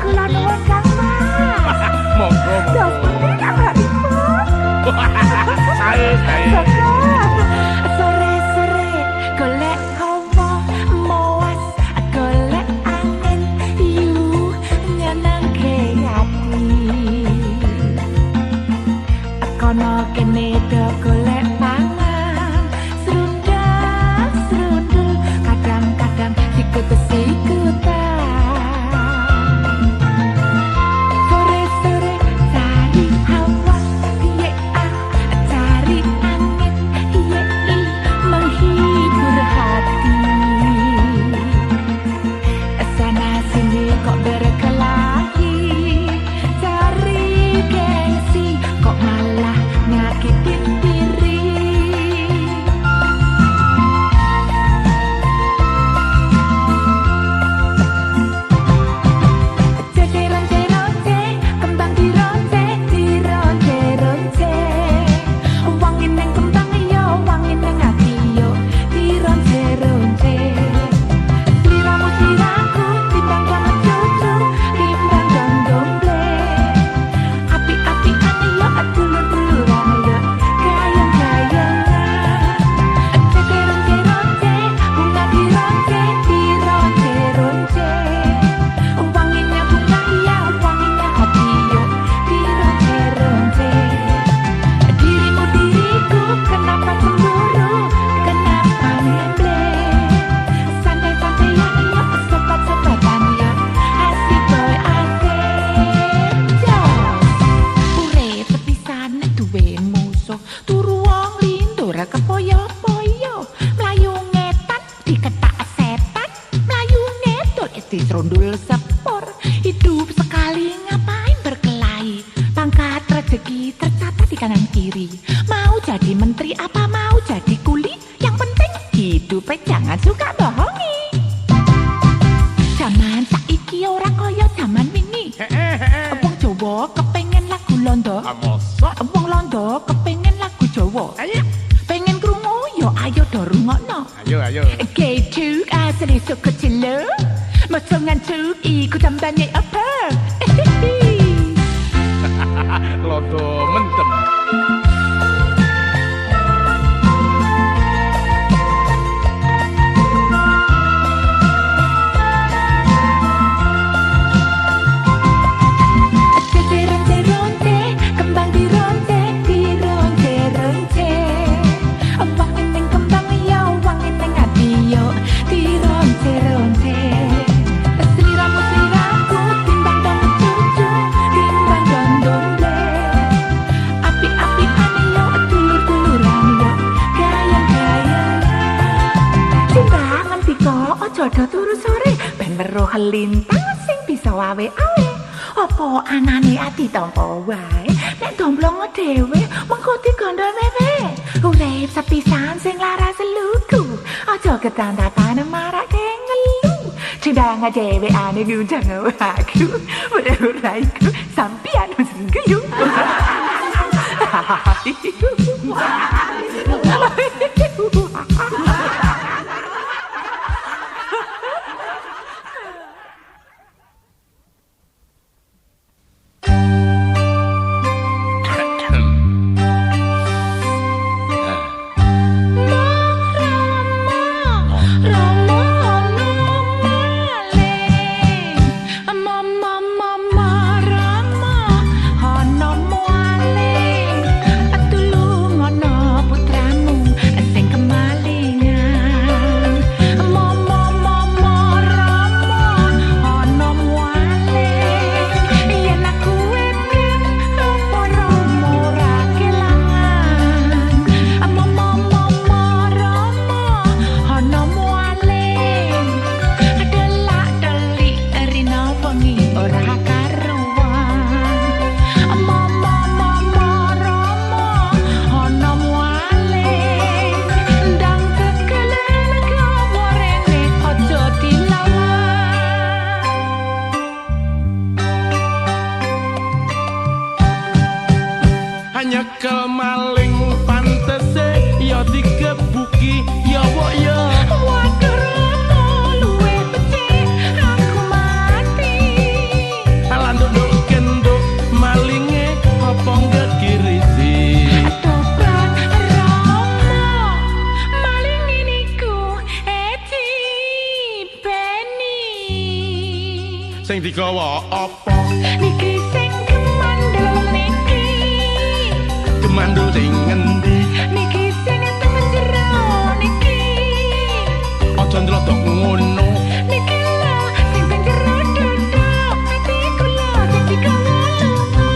kula nuwun Kang Mas. Monggo. Dos putih kabaripun. Sae. Sore-sore golek hawa moas golek angin yu nyenengke ati. Kono kene do golek pangan serundul kadang-kadang sikut-sikutan. Sore-sore cari hawa piye cari angin iye menghibur hati. Sana sini kok berkelahi cari gengsi kok malah nyakitin diri. Ronce-ronce, kembang dironce-ronce. Wangi neng kembang yo, wangi neng ati yo, dironce-ronce. Sliramu sliraku, timbang banget cucu, timbang domble. Api-apian yo, dulur-duluran yo, gayang-gayangan. Ronce-ronce, bunga dironce-ronce. Wanginya bunga ya, wanginya hati yo, dironce-ronce. Dirimu diriku, kenapa cemburu, kenapa memble? Santai-santai ya, sobat-sobatan ya, asik boy asik. Urip pisan duwe musuh, turu wong lindo ra kepoyo-poyo. Mlayu ngetan diketak setan, mlayu ngedol diserundul sepur. Hidup sekali ngapain berkelahi? Pangkat rezeki tercatat di kanan kiri. Mau jadi menteri apa mau jadi kuli? Yang penting hidup jangan suka bohongi. Zaman saiki ora kaya zaman wingi. Wong Jawa kepengen lagu Londo. Mosok. Wong Londo kepengen lagu Jawa. Ayo. Pengen krungu yo ayo do rungokno. Ayo. Ketuk asli sekecil lo. Masuk ngantuk iku tambane apa? Lodo mendem. Ronce-ronce, kembang dironce-ronce. Wangi neng kembang yo, wangi neng ati yo, dironce-ronce. Sliramu sliraku, timbang banget cucu, timbang domble. Api-apian yo, dulur-duluran yo, gayang-gayangan. Timbangan tiko, ojo do turu sore, ben weruh lintang sing bisa wawe-awe. Apa anane ati tampa wae, nek domblongo dhewe mengko digondone wae. Urip sepisan sing laras luku, aja ketandapan marake ngelu. Cindang dhewe ane gunjang aku, uraiku sampeyan sing guyu. Mama, Sing digawa apa? Niki sing kemandel niki. Kemandel sing ngendi? Niki sing teng jero niki. Aja ndelok ngono. Niki lho sing teng jero dodok. Ati kula sing digawa lunga.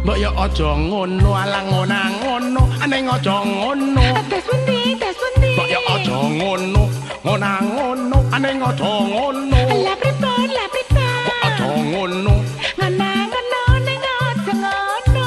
Mbok ya aja ngono, alang ngono, aneh aja ngono. Tas pundi, tas pundi. Mbok ya aja ngono, ngono, aneh aja ngono. Lah pripun, lah pripun. Kok aja ngono. Ngono ning aja ngono.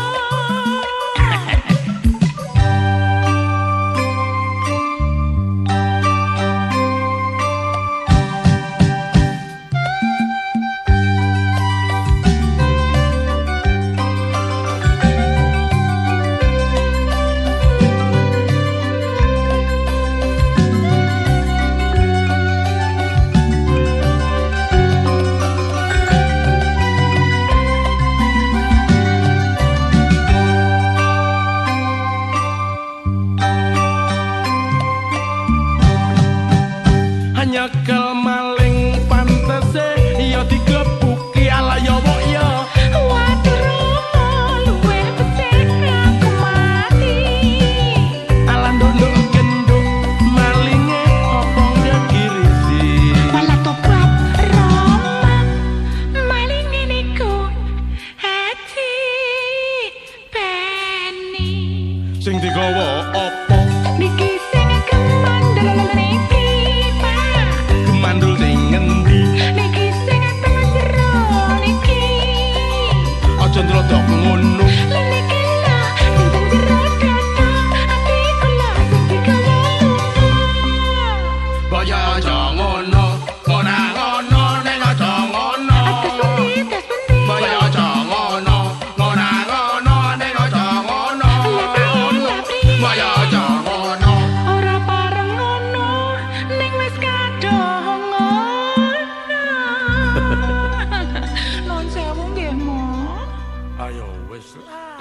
Nyekel maling pantese ya digebuki ala ya wok ya. Waduh, luwih becik aku mati. Ala ndondok gendok malinge apa ngegirisi. Malah tobat Roma, maling niku hati Penny. Sing digawa apa? Niki sing kemandel niki, Pak. Kemandel sing ngendi? Niki sing teng jero niki. Aja ndelok ngono. Lah niki lho sing teng jero dodok. Ati kula sing digawa lunga. Mbok ya aja ngono, ngono, ning aja ngono. Tas pundi, tas pundi. Mbok ya aja ngono, ngono, ning aja ngono. Mbok ya aja ngono. Ora pareng ngono, ning wis kadung ngono. Non sewu nggih, Mo. Ayo wis lah.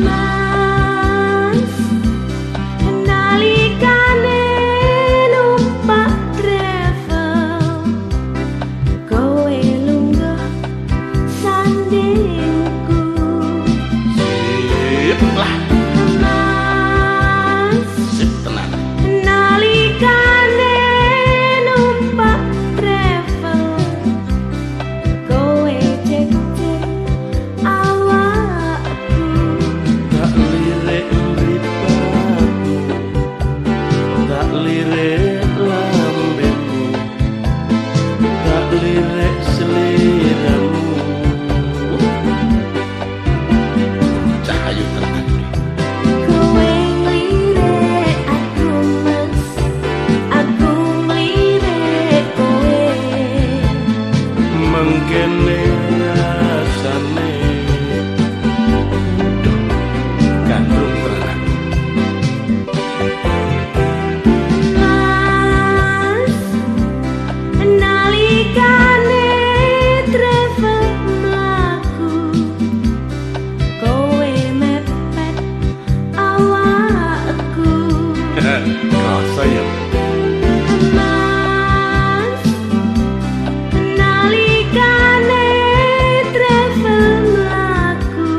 Mas, nalikane numpak travel, kowe lunggah sandingku. Sip lah, Mas, sip tenan. nalikane numpak travel, kowe cek-cek awakku. Tak lirik mripatku, tak lirik lambemu, tak lirik seliramu. Cahayu tenan. Kowe nglirik aku Mas, aku nglirik kowe. Mengkene rasane gandrung tenan. Mas, nalikane travel mlaku, kowe mepet awakku. Rasa ya. Mas, nalikane travel mlaku,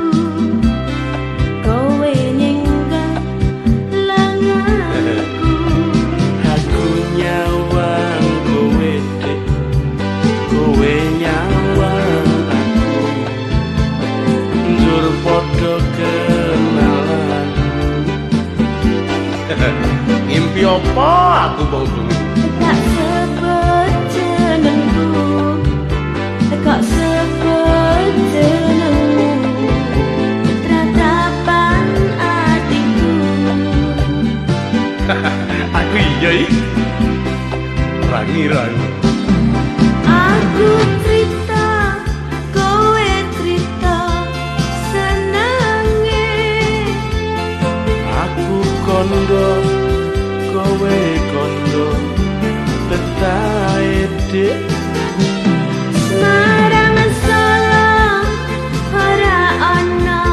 kowe nyenggang lenganku. Aku nyawang kowe dek, kowe nyawang aku. Njur padha kenalan. Ngimpi apa aku bang bengi? Tak sebut jenengku, kok sebut jenengmu. Ratapan adikku. Aku iya iki. Rangi-rangi. Aku cerita, kowe cerita senenge. kondo betahe dik Semarang Solo ora ana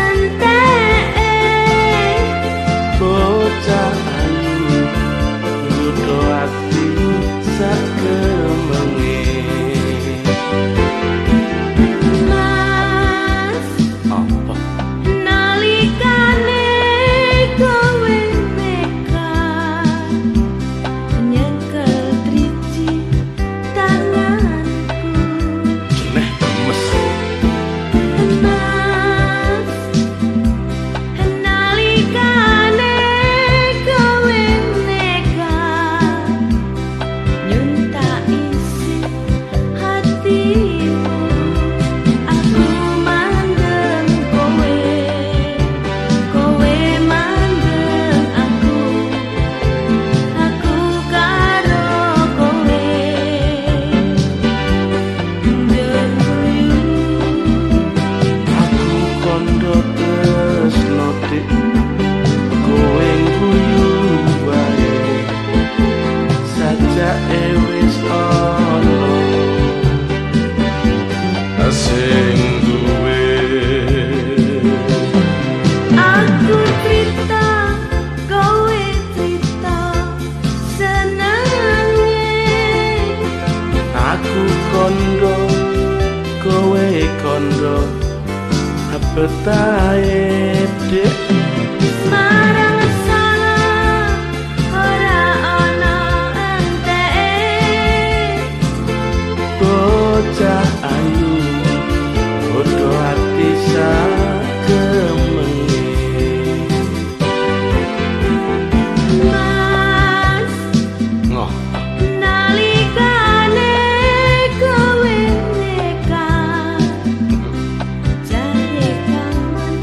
enteke bocah ayu nggodho ati sakemenge Mas apa nalikane kowe nekat nyekel driji tanganku jeneh gemes Mas nalikane kowe nekat nyuntak isi hatimu aku mandeng kowe mandeng aku karo kowe aku kondo tresno dik kowe guyu wae sajake wis ana sing duwe Aku cerita, kowe cerita, senenge. aku kondo kowe kondo betahe dik Semarang Solo, ora ana enteke. bocah ayu bodho ati sakemenge Mas, ngoh nalikane kowe nekat, jare kangen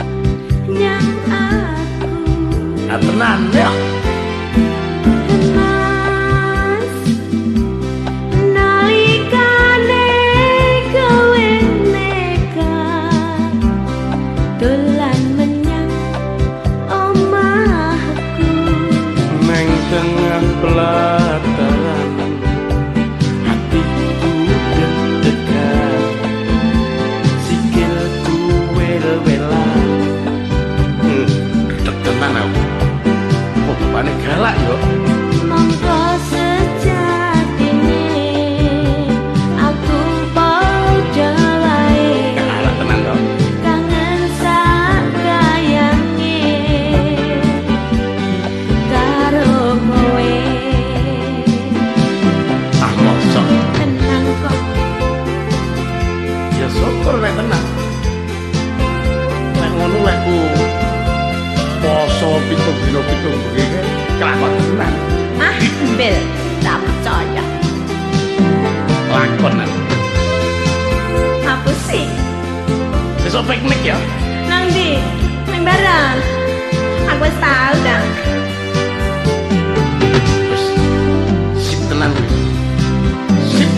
nyang aku. tenan ya Mas, nalikane kowe nekat dolan menyang omahku neng tengah pelataran hatiku deg-degan sikilku wel-welan tenan aku kok bapakne galak yo mongko sejatine aku padha wae galak tenan to kangen sak kayange karo kowe ah mosok tenang kok ya syukur nek tenan nek ngono lekku poso pitung dina pitung bengi kelakon tenan ah bel tak percaya lakon aku apa sih besok piknik ya nang ndi nang barang aku wis tau dah wis sip tenan sip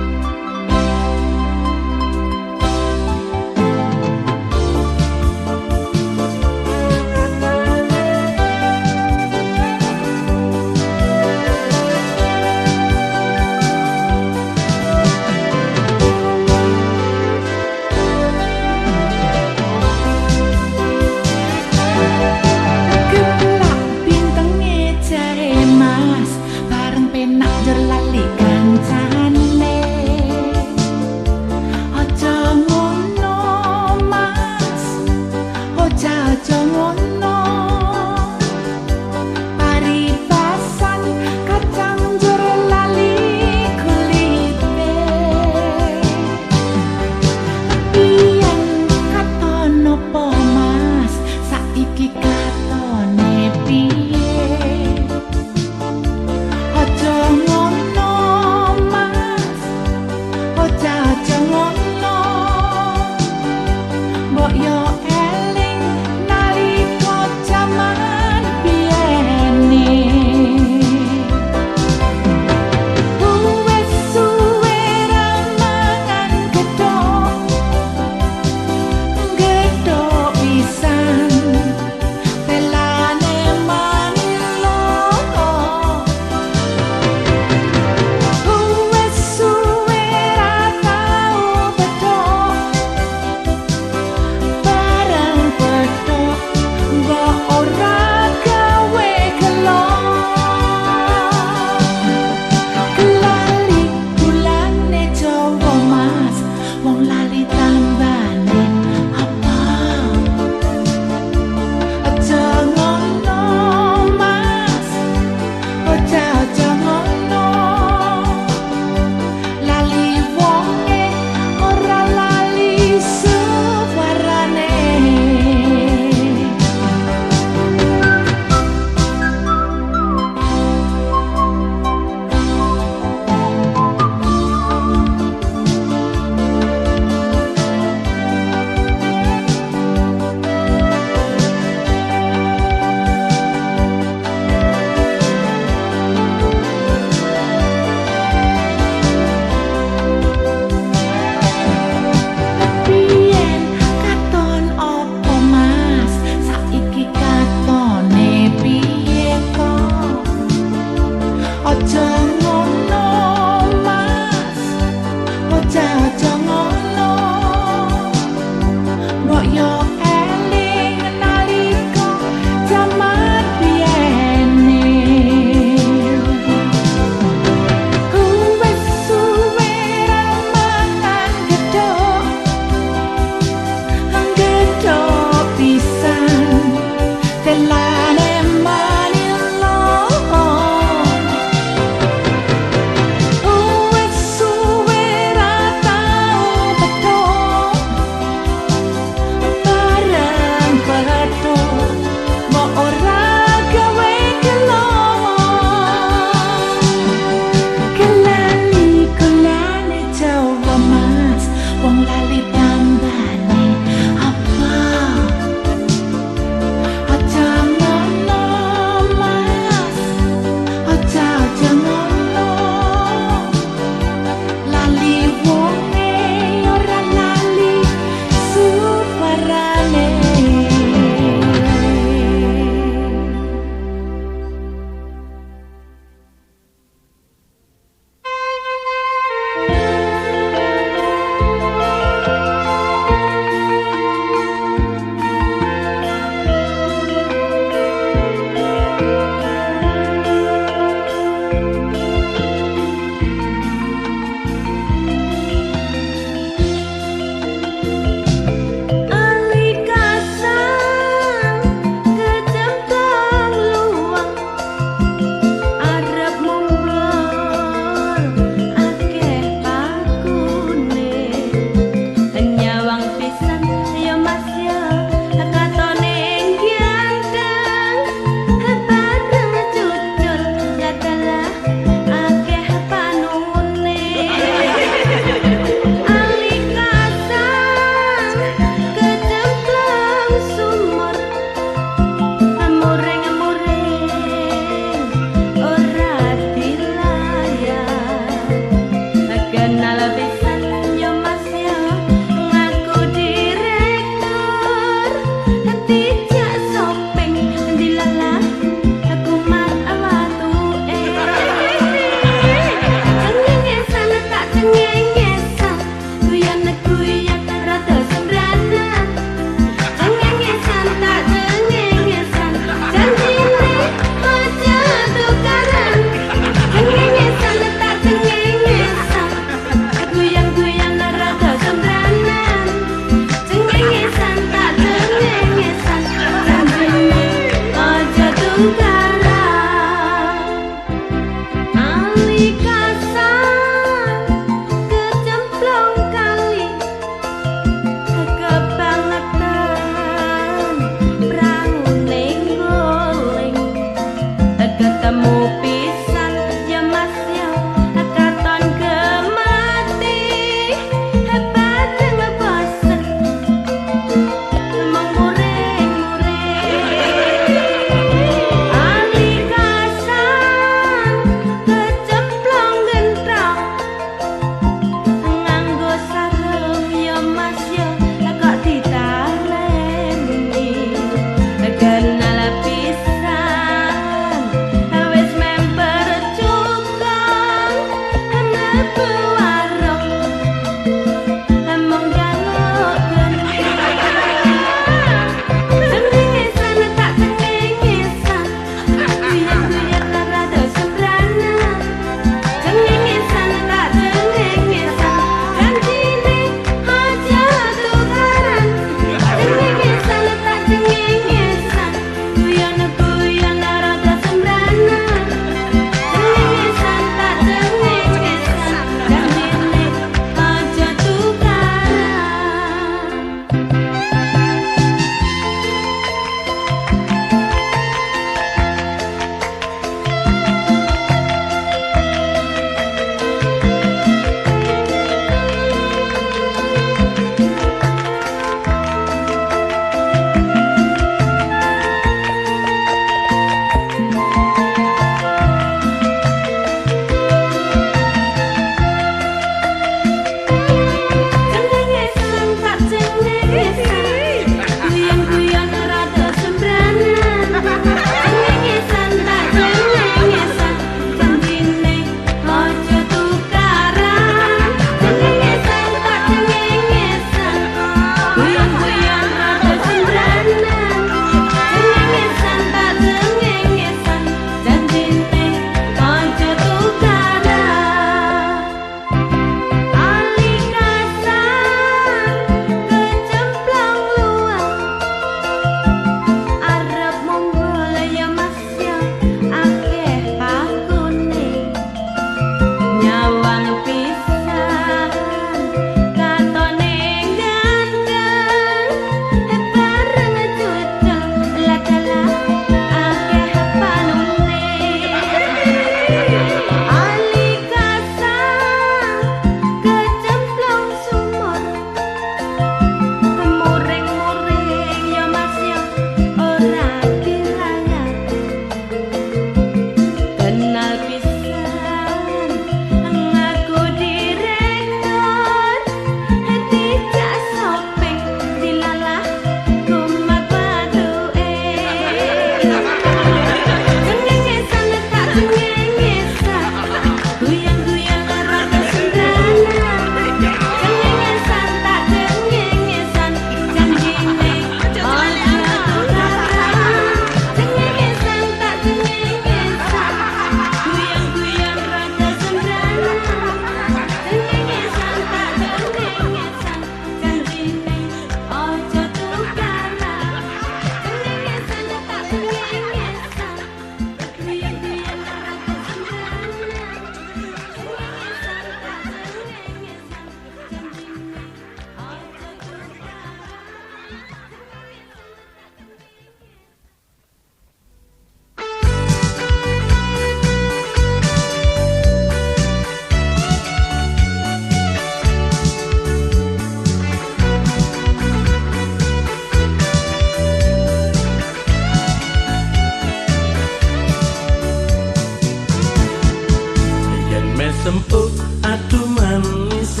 sempuk aduh manis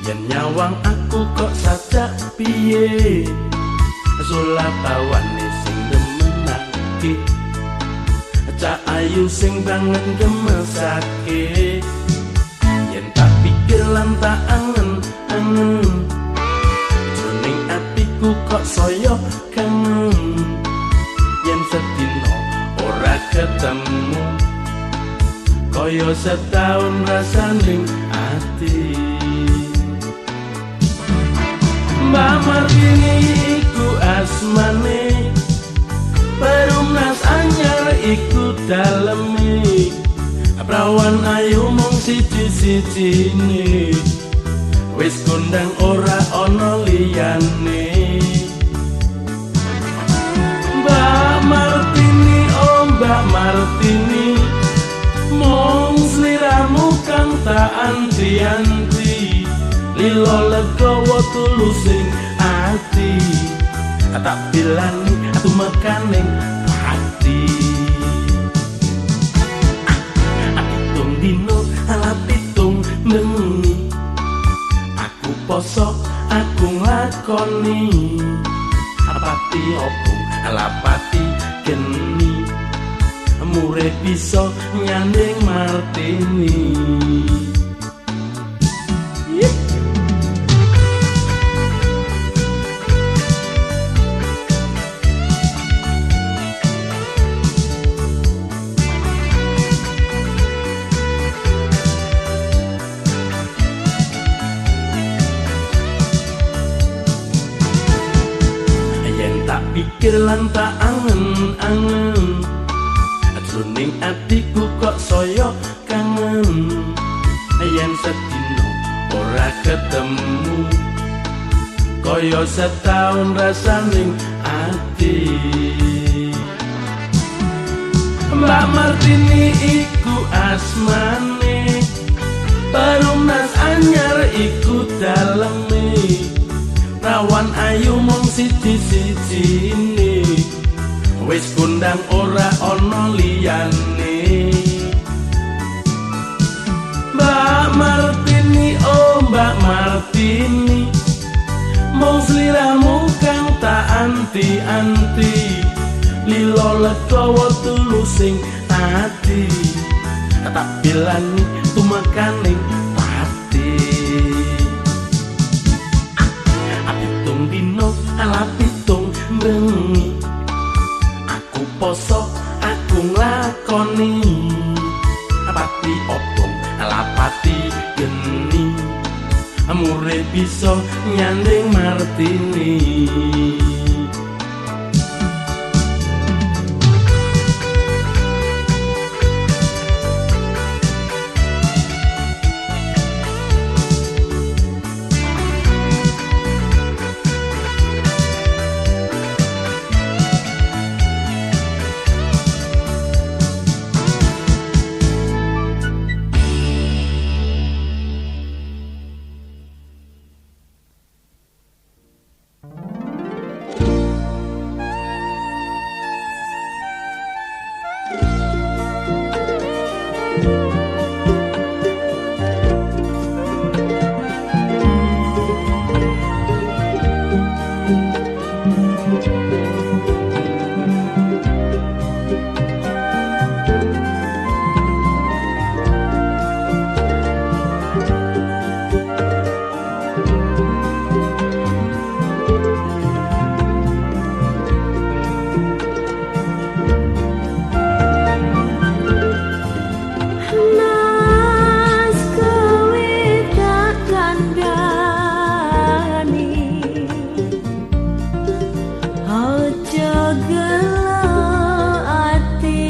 yen nyawang aku kok sajak piye sulapawane sing demenake cak ayu sing banget gemesake yen tak pikir lan tak angen-angen jroning atiku kok saya kangen yen sedina ora ketemu kaya setahun rasaning ati Mbak Martini iku asmane perum iku daleme prawan ayu mung siji-sijine wis kondang ora ana liyane Mbak Martini oh Mbak Martini mung sliramu kang tak anti-anti lilo legowo tulusing ati tak bilani atu mekaning pati pitung dino ala pitung bengi aku poso aku nglakoni pati obong ala pati geni mure bisa nyanding Martini pikir lan tak angen-angen jroning atiku kok saya kangen yen sedina ora ketemu kaya setahun rasaning ati Mbak Martini iku asmane perumnas anyar iku daleme rawan ayu mung siji-sijine wis kondang ora ana liyane Mbak Martini oh Mbak Martini mung sliramu kang tak anti-anti lilo legowo tulusing ati tak bilani tumekaning ala pitung bengi aku poso aku nglakoni pati obong ala pati geni amure bisa nyanding Martini Ojo gelo ati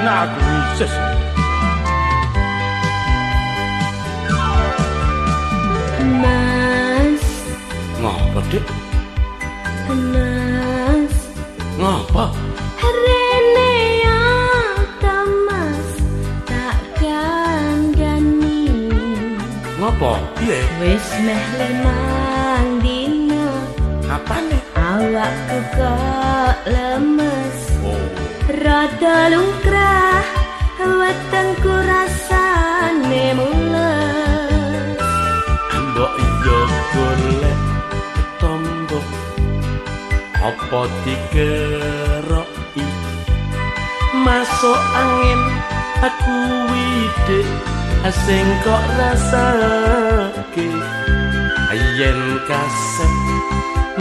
nek aku isis. Mas, Ngapa, Dik? Mas, Ngapa? rene ya Mas, tak kandhani. Ngapa? Piye? Wis meh 5 dina, Apane? awakku kok lemes. Oh, Rada lungkrah, wetengku rasane mules. mbok iya golek tombo. Apa dikeroki? Masuk angin aku widik sing kok rasake. Yen kasep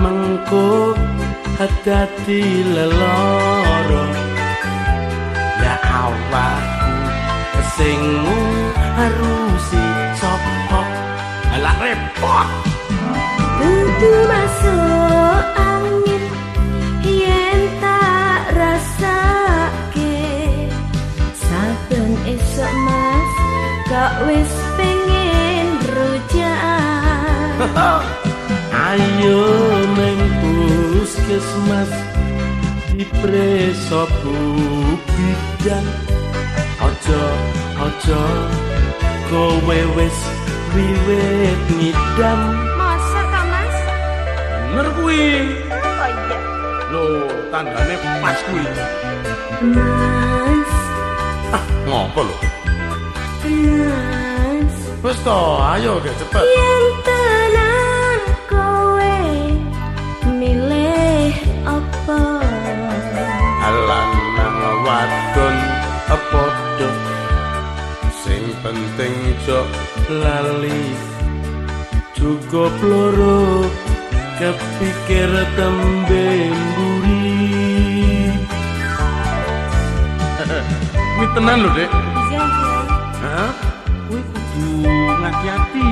mengko dadi leloro. Ya awakku sing harusi sapa? Lah repot. Dudu masuk angin yen tak rasake. Saben esok Mas kok wis pengen rujakan. Ayo neng puskesmas dipreso bidan. Ojo kowe wis wiwit ngidam. Masa Kak Mas? Bener kuwi. Oh iya. Lho, tandane pas kuwi. Mas, Ngopo lho? Mas, Wis to, ayo ge cepet. yen tenan kowe milih apa? Lanang wadon padha sing penting jok lali cukup loro kepikir tembe mburi. Kuwi tenan lho, Dek. Iya, Hah? Kuwi kudu ngati-ati.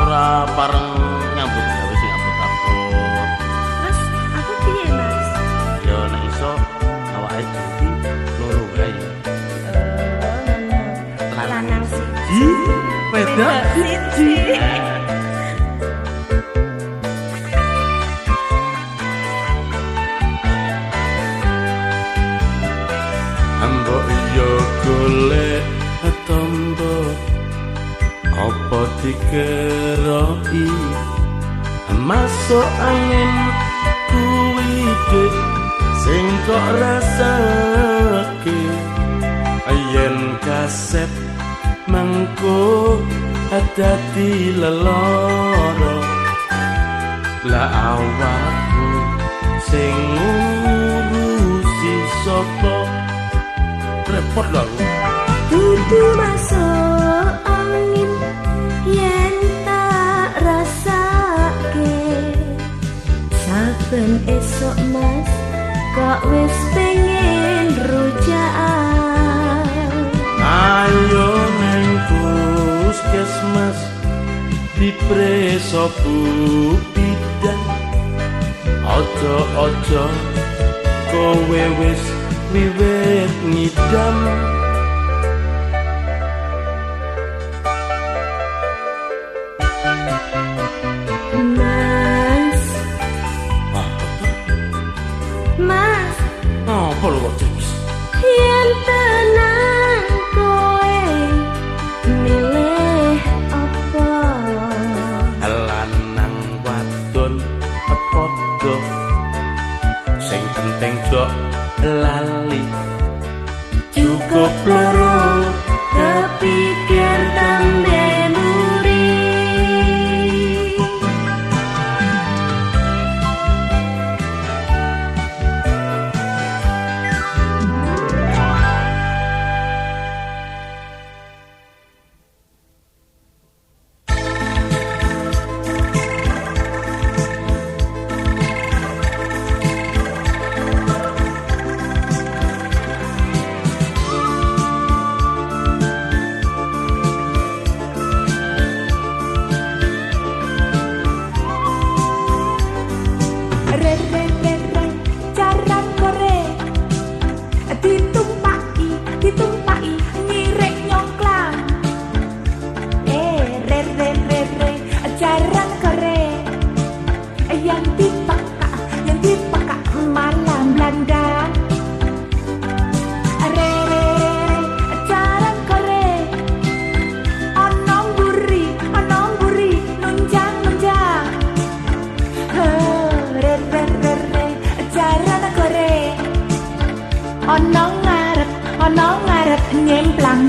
Ora bareng nyambut gawe sing abot-abot. Terus aku piye Mas? Ya nek iso awake dadi loro wae. Lanang siji, Wedok siji. Ambo yo golek tombo apa dikeroki masuk angin kuwi dik sing kok rasake yen kasep mengko dadi leloro la awakku sing ngurusi sapa repot lho aku. Dudu masuk angin yen tak rasake. Saben esok Mas kok wis pengen rujakan. Ayo neng puskesmas dipreso bidan. Ojo kowe wis wiwit ngidam. Mas, Mas, Apa lho kok James? yen tenan kowe milih apa? Lanang wadon padha sing penting jok lali cukup loro Kepikir tembe muri. ditumpaki nyirek nyongklang re re re re jarang kore yang dipeka malam Belanda re re re jarang kore onong buri nunjang re re re re jarang kore onong ngarep nyemplang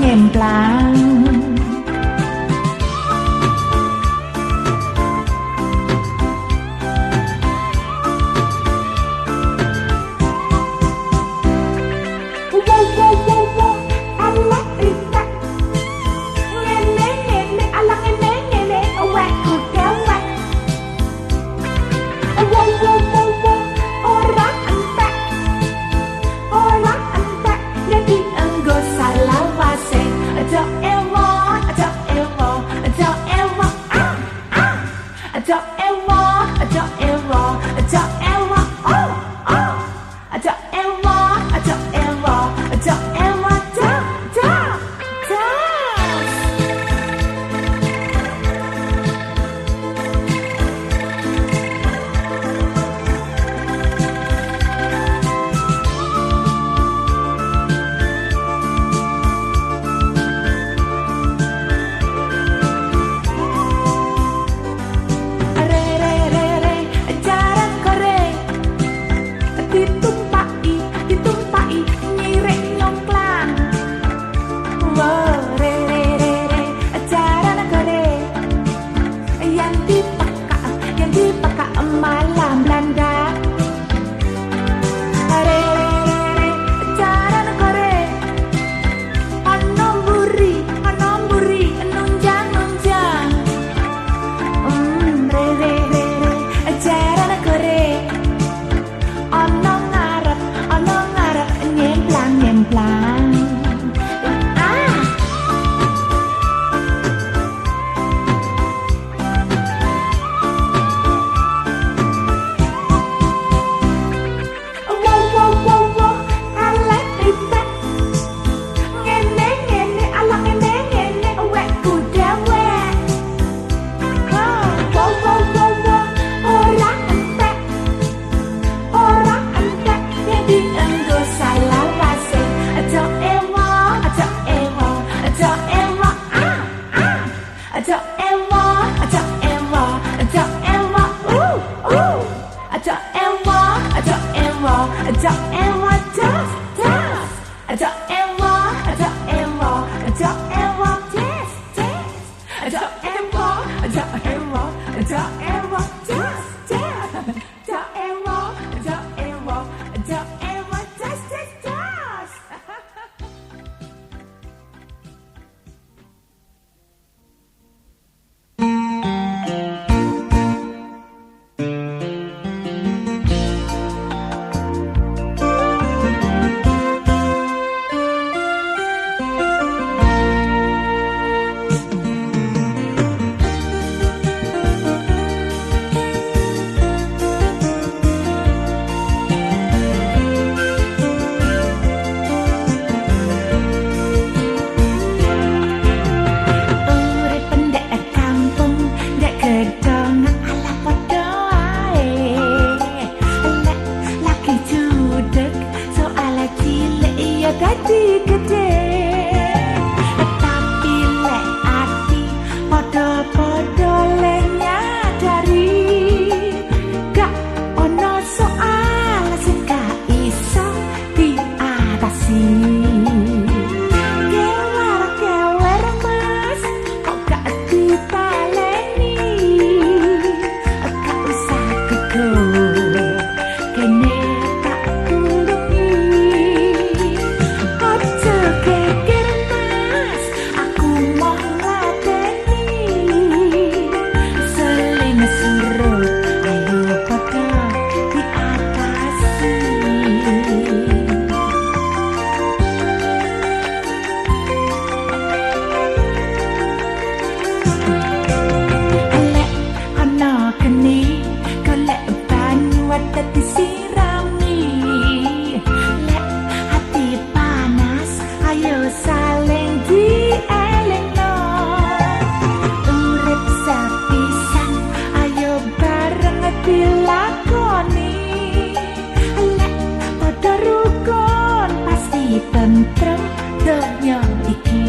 donya iki.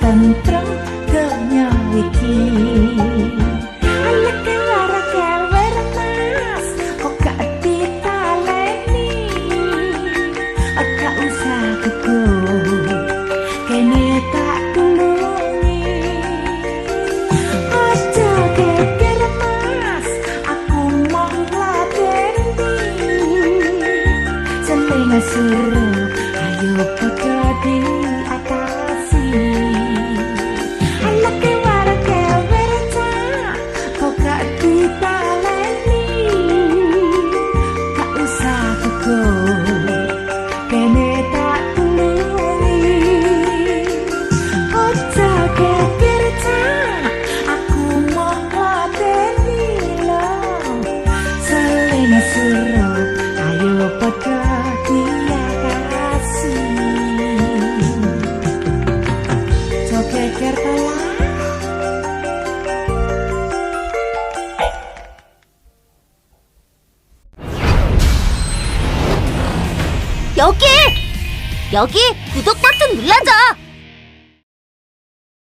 Tentrem donya iki. Alek lara kewer mas, kok gak ditaleni. Gak usah gugup, kene tak tulungi. Aja geger mas, aku mau ladeni. Seling suruh, ayo padha diatasi. 여기 구독 버튼 눌러줘.